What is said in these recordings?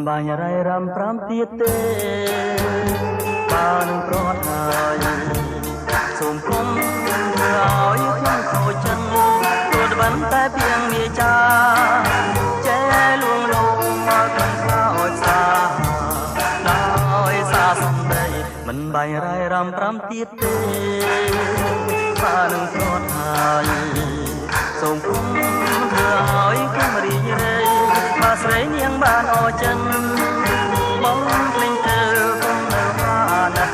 បាញ់រ៉ៃរំប្រាំទៀតទេបានប្រត់ហើយសូមគុំធ្វើឲ្យខ្ញុំខូចចិត្តព្រោះបានតែពីងងាយចាចែលួងលោមមកកាន់ខ្លោចសាដោយសារសំដីមិនបាញ់រ៉ៃរំប្រាំទៀតទេបានប្រត់ហើយសូមគុំធ្វើឲ្យខ្ញុំរីករាយបើស្រីនាងបានអរចិនបងភ្លេងទៅគុំនៅអាណិត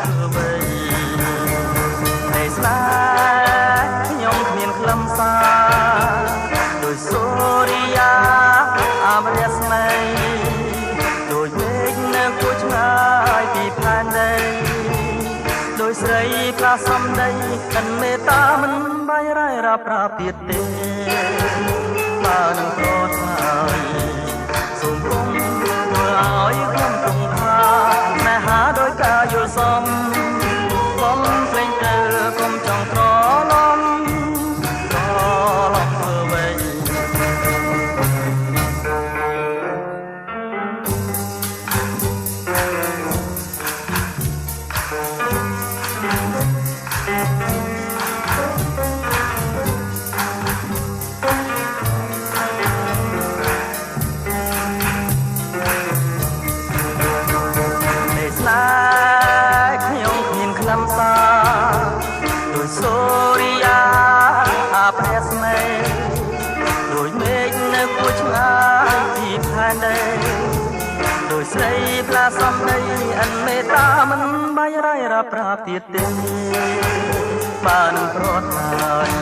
ធ្វើបីតែស្នេហ៍ខ្ញុំគ្មានខ្លឹមសារដោយសូរិយាអមរស្មីដោយមេឃនៅគួរឆ្ងាយពីផែនដីដោយស្រីផ្លាសំដីមិនមេត្តាមិនបាញ់រ៉ៃរ៉ាប្រាទៀតទេបានប្រត់ហើយសូមគុំធ្វើឲ្យខ្ញុំគង់ថាណែហាដោយការយល់សមបងភ្លេងទៅគុំចង់ត្រឡំធ្វើវិញដោយសូរិយាអាព្រះស្មីដោយមេឃនៅគួរឆ្ងាយពីផែនដីដោយស្រីផ្លាសំដីអិនមេត្តាមិនបាញ់រ៉ៃរ៉ាប្រាទៀតទេបានប្រត់ហើយ